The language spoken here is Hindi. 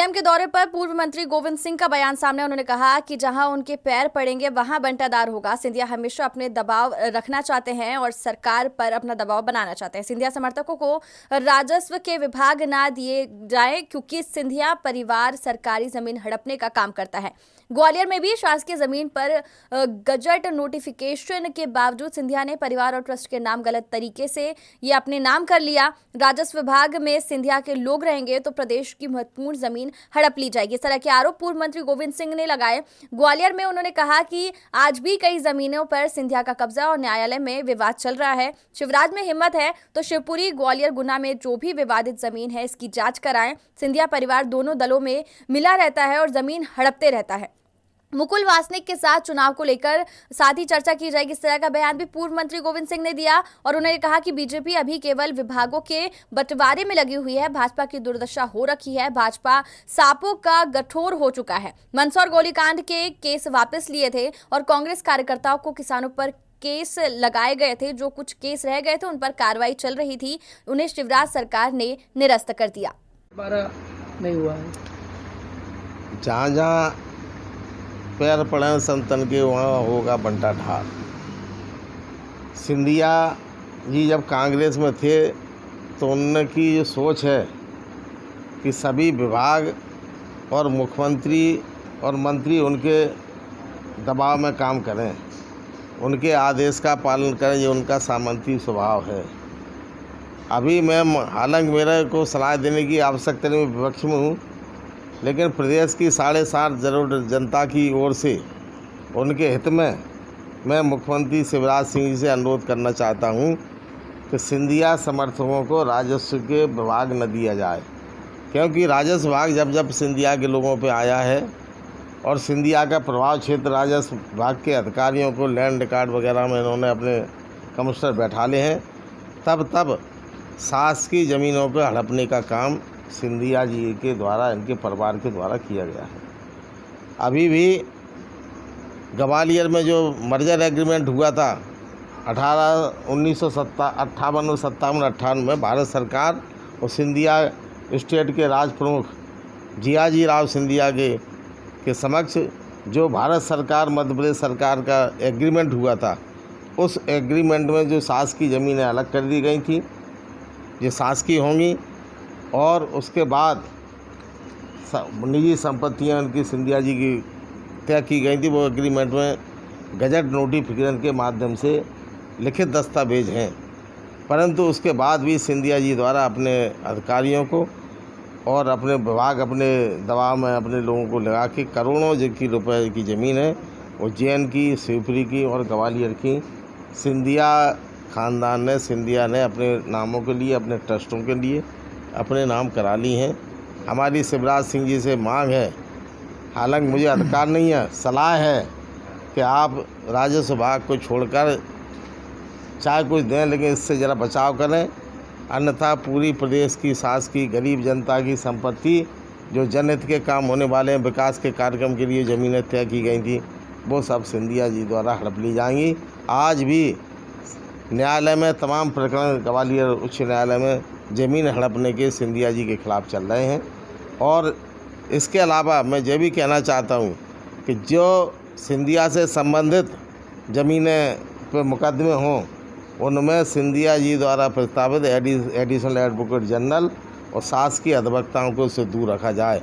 नायालम के दौरे पर पूर्व मंत्री गोविंद सिंह का बयान सामने। उन्होंने कहा कि जहां उनके पैर पड़ेंगे वहां बंटादार होगा। सिंधिया हमेशा अपने दबाव रखना चाहते हैं और सरकार पर अपना दबाव बनाना चाहते हैं। सिंधिया समर्थकों को राजस्व के विभाग ना दिए जाए क्योंकि सिंधिया परिवार सरकारी जमीन हड़पने का काम करता है। ग्वालियर में भी शासकीय जमीन पर गजट नोटिफिकेशन के बावजूद सिंधिया ने परिवार और ट्रस्ट के नाम गलत तरीके से ये अपने नाम कर लिया। राजस्व विभाग में सिंधिया के लोग रहेंगे तो प्रदेश की महत्वपूर्ण जमीन हड़प ली जाएगी। इस तरह के आरोप पूर्व मंत्री गोविंद सिंह ने लगाए। ग्वालियर में उन्होंने कहा कि आज भी कई जमीनों पर सिंधिया का कब्जा और न्यायालय में विवाद चल रहा है। शिवराज में हिम्मत है तो शिवपुरी, ग्वालियर, गुना में जो भी विवादित जमीन है इसकी जांच कराएं। सिंधिया परिवार दोनों दलों में मिला रहता है और जमीन हड़पते रहता है। मुकुल वासनिक के साथ चुनाव को लेकर साथ ही चर्चा की जाएगी। इस तरह का बयान भी पूर्व मंत्री गोविंद सिंह ने दिया और उन्होंने कहा कि बीजेपी अभी केवल विभागों के बंटवारे में लगी हुई है। भाजपा की दुर्दशा हो रखी है। भाजपा सांपों का गठोर हो चुका है। मंदसौर गोलीकांड के केस वापस लिए थे और कांग्रेस कार्यकर्ताओं को किसानों पर केस लगाए गए थे। जो कुछ केस रह गए थे उन पर कार्रवाई चल रही थी, उन्हें शिवराज सरकार ने निरस्त कर दिया। नहीं हुआ है। जहाँ पैर पड़े संतन के वहाँ होगा बंटा ढाल। सिंधिया जी जब कांग्रेस में थे तो उनकी जो सोच है कि सभी विभाग और मुख्यमंत्री और मंत्री उनके दबाव में काम करें, उनके आदेश का पालन करें, ये उनका सामंती स्वभाव है। अभी मैं हालांकि मेरे को सलाह देने की आवश्यकता नहीं, विपक्ष में हूँ, लेकिन प्रदेश की 7.5 करोड़ जनता की ओर से उनके हित में मैं मुख्यमंत्री शिवराज सिंह जी से अनुरोध करना चाहता हूं कि सिंधिया समर्थकों को राजस्व के विभाग न दिया जाए, क्योंकि राजस्व विभाग जब जब सिंधिया के लोगों पे आया है और सिंधिया का प्रभाव क्षेत्र राजस्व विभाग के अधिकारियों को लैंड रिकॉर्ड वगैरह में इन्होंने अपने कमिश्नर बैठा ले हैं, तब शासकीय ज़मीनों को हड़पने का काम सिंधिया जी के द्वारा, इनके परिवार के द्वारा किया गया है। अभी भी ग्वालियर में जो मर्जर एग्रीमेंट हुआ था 1958 में भारत सरकार और सिंधिया स्टेट के राज प्रमुख जियाजी राव सिंधिया के समक्ष जो भारत सरकार मध्य प्रदेश सरकार का एग्रीमेंट हुआ था, उस एग्रीमेंट में जो शासकीय ज़मीनें अलग कर दी गई थी, ये शासकीय होंगी, और उसके बाद निजी संपत्तियां उनकी सिंधिया जी की तय की गई थी। वो एग्रीमेंट में गजट नोटिफिकेशन के माध्यम से लिखित दस्तावेज हैं, परंतु उसके बाद भी सिंधिया जी द्वारा अपने अधिकारियों को और अपने विभाग अपने दबाव में अपने लोगों को लगा के करोड़ों की रुपए की ज़मीन है उज्जैन की, शिवपुरी की और ग्वालियर की सिंधिया ख़ानदान ने, सिंधिया ने अपने नामों के लिए, अपने ट्रस्टों के लिए अपने नाम करा ली हैं। हमारी शिवराज सिंह जी से मांग है, हालांकि मुझे अधिकार नहीं है, सलाह है कि आप राजस्व विभाग को छोड़कर चाहे कुछ दें, लेकिन इससे ज़रा बचाव करें, अन्यथा पूरी प्रदेश की शासकीय गरीब जनता की संपत्ति जो जनहित के काम होने वाले हैं, विकास के कार्यक्रम के लिए ज़मीनें तय की गई थी, वो सब सिंधिया जी द्वारा हड़प ली जाएंगी। आज भी न्यायालय में तमाम प्रकरण ग्वालियर उच्च न्यायालय में ज़मीन हड़पने के सिंधिया जी के खिलाफ चल रहे हैं। और इसके अलावा मैं ये भी कहना चाहता हूँ कि जो सिंधिया से संबंधित ज़मीनें पे मुकदमे हों, उनमें सिंधिया जी द्वारा प्रस्तावित एडिशनल एडवोकेट जनरल और शासकीय अधिवक्ताओं को इससे दूर रखा जाए।